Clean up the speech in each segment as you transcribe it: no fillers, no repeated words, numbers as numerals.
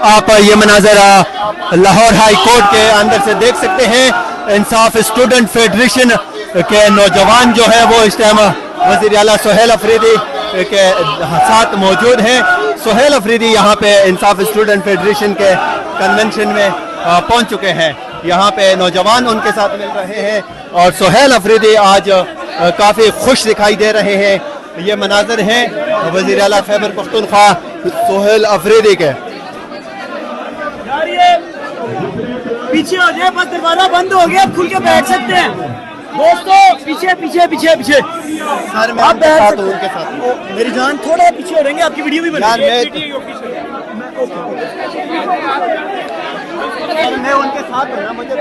आप ये मनाजर Lahore high court के अंदर से देख सकते हैं। इंसाफ स्टूडेंट फेडरेशन के नौजवान जो है वो इस टाइम वज़ीर आला सुहेल अफरीदी के साथ मौजूद हैं। सुहेल अफरीदी यहाँ पे इंसाफ स्टूडेंट फेडरेशन के कन्वेंशन में पहुँच चुके हैं। यहाँ पे नौजवान उनके साथ मिल रहे हैं और सुहेल अफरीदी आज काफ़ी खुश दिखाई दे रहे हैं। ये मनाजर हैं वज़ीर आला खैबर पख्तूनख्वा सुहेल अफरीदी के। पीछे हो जाए, बस दरवाजा बंद हो गया, खुल के बैठ सकते हैं दोस्तों। पीछे पीछे पीछे पीछे सर मैं उनके साथ हूं, उनके साथ मेरी जान थोड़ा पीछे हो रहेंगे, आपकी वीडियो भी बनेगी। मैं उनके साथ हूं ना, मुझे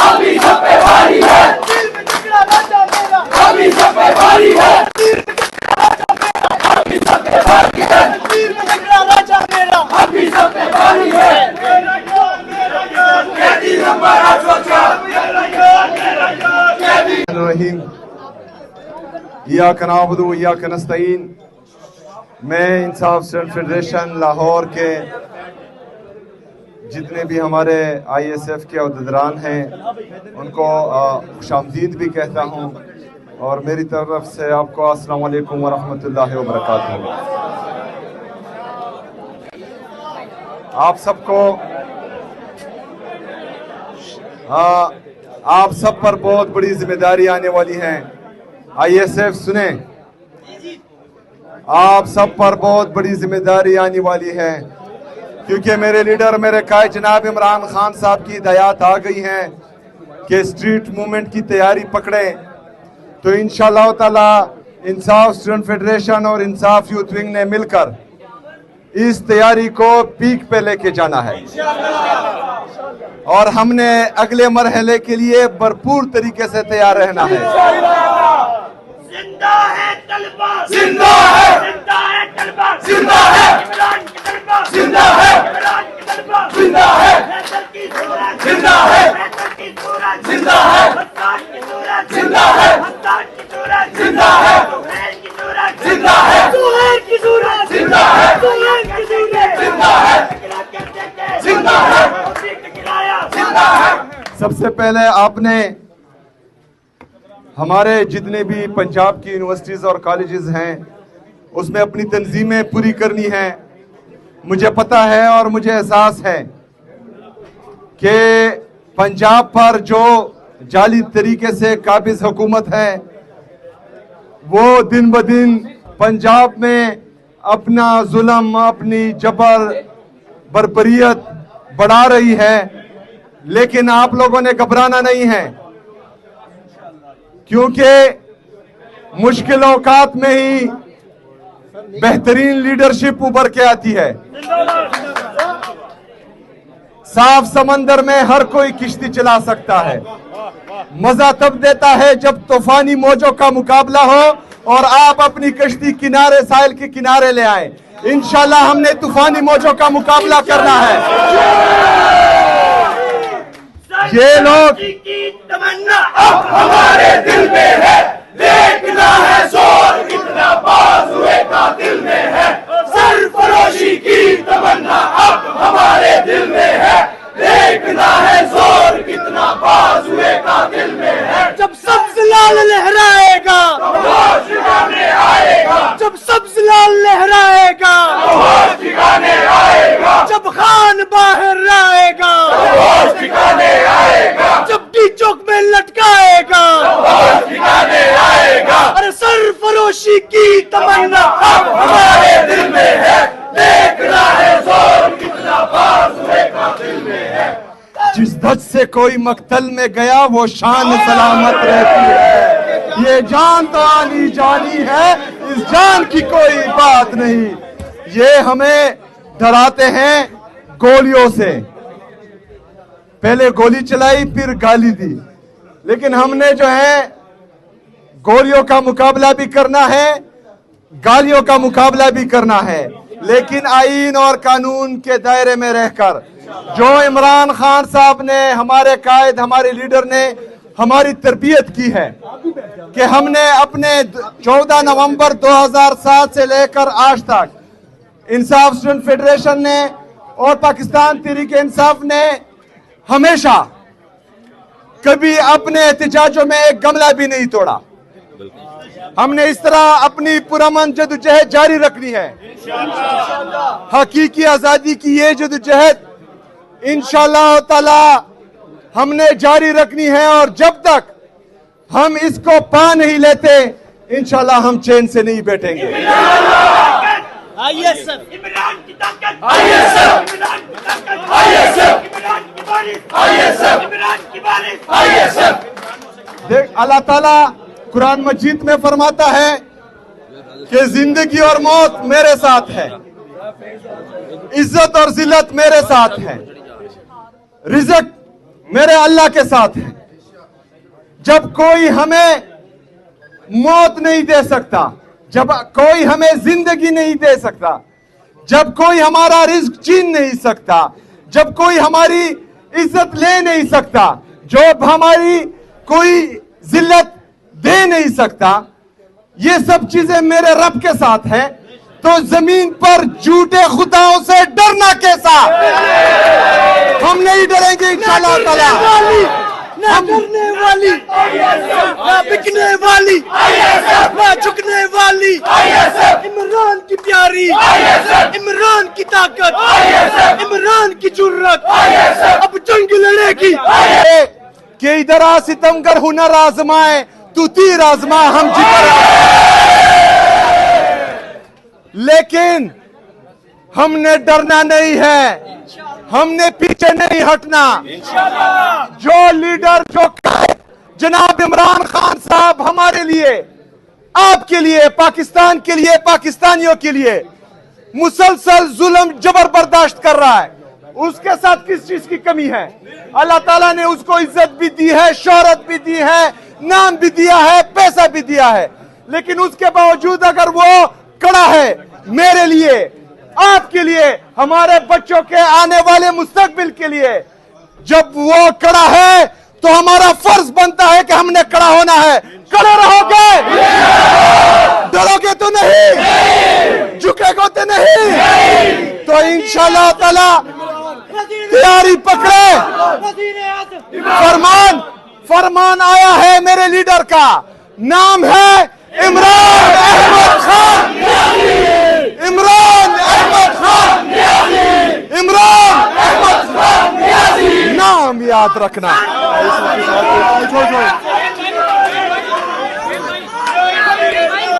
अभी सब पे भारी है, अभी सब पे भारी है, अभी सब पे भारी है, अभी सब पे भारी है। रहीम इय्याका नअबुदु व इय्याका नस्तईन। मैं इंसाफ स्टूडेंट फेडरेशन लाहौर के जितने भी हमारे ISF के अहदेदारान हैं उनको खुशामदीद भी कहता हूं और मेरी तरफ से आपको अस्सलाम वालेकुम व रहमतुल्लाहि व बरकातहू। आप सबको आप सब पर बहुत बड़ी जिम्मेदारी आने वाली है। ISF सुने, आप सब पर बहुत बड़ी जिम्मेदारी आने वाली है क्योंकि मेरे लीडर मेरे कायद जनाब इमरान खान साहब की हिदायत आ गई हैं कि स्ट्रीट मूवमेंट की तैयारी पकड़े। तो इंशाअल्लाह ताला इंसाफ स्टूडेंट फेडरेशन और इंसाफ यूथ विंग ने मिलकर इस तैयारी को पीक पे लेके जाना है और हमने अगले मरहले के लिए भरपूर तरीके से तैयार रहना है। जिंदा है तलबा, जिंदा है, जिंदा है तलबा, जिंदा है इमरान की तलबा, जिंदा है इमरान की तलबा, जिंदा है हैदर की सूरत, जिंदा है हैदर की सूरत, जिंदा है हसन की सूरत, जिंदा है हसन की सूरत, जिंदा है सुहेल की सूरत, जिंदा है सुहेल की सूरत, जिंदा है सुहेल की सूरत, जिंदा है जिंदा है जिंदा है। सबसे पहले आपने हमारे जितने भी पंजाब की यूनिवर्सिटीज और कॉलेजेस हैं उसमें अपनी तंजीमें पूरी करनी है। मुझे पता है और मुझे एहसास है कि पंजाब पर जो जाली तरीके से काबिज हुकूमत है वो दिन ब दिन पंजाब में अपना जुल्म, अपनी जबर बरबरियत बढ़ा रही है। लेकिन आप लोगों ने घबराना नहीं है क्योंकि मुश्किल औकात में ही बेहतरीन लीडरशिप उभर के आती है। साफ समंदर में हर कोई किश्ती चला सकता है। मजा तब देता है जब तूफानी मौजों का मुकाबला हो और आप अपनी कश्ती किनारे, साहिल के किनारे ले आए। इंशाल्लाह हमने तूफानी मौजों का मुकाबला करना है। ये लोग की तमन्ना अब हमारे दिल में है, देखना है जोर कितना बाजुए का दिल में है। सरफरोशी की तमन्ना अब हमारे दिल में है, देखना है जोर कितना बाजुए का दिल में है। जब सब्ज लाल लहराएगा होश ठिकाने आएगा, जब सब्ज लाल लहराएगा होश ठिकाने आएगा, जब खान बाहर आएगा होश ठिकाने आएगा, जब डी चौक में लटकाएगा होश ठिकाने आएगा। अरे सरफरोशी की तमन्ना अब हमारे दिल में है, देखना है जोर कितना बाजुए का दिल में है। जिस धज से कोई मक्तल में गया वो शान सलामत रहती है। ये जान तो आनी जानी है, इस जान की कोई बात नहीं। ये हमें डराते हैं गोलियों से, पहले गोली चलाई फिर गाली दी, लेकिन हमने जो है गोलियों का मुकाबला भी करना है, गालियों का मुकाबला भी करना है, लेकिन आईन और कानून के दायरे में रहकर। जो इमरान खान साहब ने, हमारे कायद, हमारे लीडर ने हमारी तरबियत की है कि हमने अपने 14 नवंबर 2007 से लेकर आज तक इंसाफ स्टूडेंट फेडरेशन ने और पाकिस्तान तहरीक इंसाफ ने हमेशा कभी अपने एहतजाजों में एक गमला भी नहीं तोड़ा। हमने इस तरह अपनी पुरअमन जदोजहद जारी रखनी है। हकीकी आजादी की ये जदोजहद इंशाअल्लाह ताला हमने जारी रखनी है, और जब तक हम इसको पा नहीं लेते इंशाअल्लाह हम चैन से नहीं बैठेंगे। इमरान की ताकत, इमरान की ताकत, इमरान की बारिश, इमरान की बारिश। देख, अल्लाह ताला कुरान मजीद में फरमाता है कि जिंदगी और मौत मेरे साथ है, इज्जत और जिल्लत मेरे साथ है, रिज़्क मेरे अल्लाह के साथ है। जब कोई हमें मौत नहीं दे सकता, जब कोई हमें जिंदगी नहीं दे सकता, जब कोई हमारा रिज़्क छीन नहीं सकता, जब कोई हमारी इज्जत ले नहीं सकता, जब हमारी कोई जिल्लत दे नहीं सकता, ये सब चीजें मेरे रब के साथ है, तो जमीन पर झूठे खुदाओं से डरना कैसा? हम नहीं डरेंगे इंशाअल्लाह ताला। ना डरने वाली, ना बिकने वाली, ना झुकने वाली, इमरान की प्यारी, इमरान की ताकत, इमरान की जुर्रत अब जंग लड़ेगी। कि इधर आ सितमगर हुनर आजमाए, तू तीर आजमा हम जिगर। लेकिन हमने डरना नहीं है, हमने पीछे नहीं हटना। जो लीडर जो जनाब इमरान खान साहब हमारे लिए, आपके लिए, पाकिस्तान के लिए, पाकिस्तानियों के लिए मुसलसल जुल्म जबर बर्दाश्त कर रहा है, उसके साथ किस चीज की कमी है? अल्लाह ताला ने उसको इज्जत भी दी है, शोहरत भी दी है, नाम भी दिया है, पैसा भी दिया है, लेकिन उसके बावजूद अगर वो खड़ा है मेरे लिए, आपके लिए, हमारे बच्चों के आने वाले मुस्तकबिल के लिए, जब वो खड़ा है तो हमारा फर्ज बनता है कि हमने खड़ा होना है। खड़े रहोगे, डरोगे तो नहीं, झुकेगो तो नहीं, तो इंशाअल्लाह ताला तैयारी पकड़े। फरमान आया है मेरे लीडर का, नाम है इमरान अहमद खान, इमरान अहमद खान, इमरान अहमद खान, नाम याद रखना।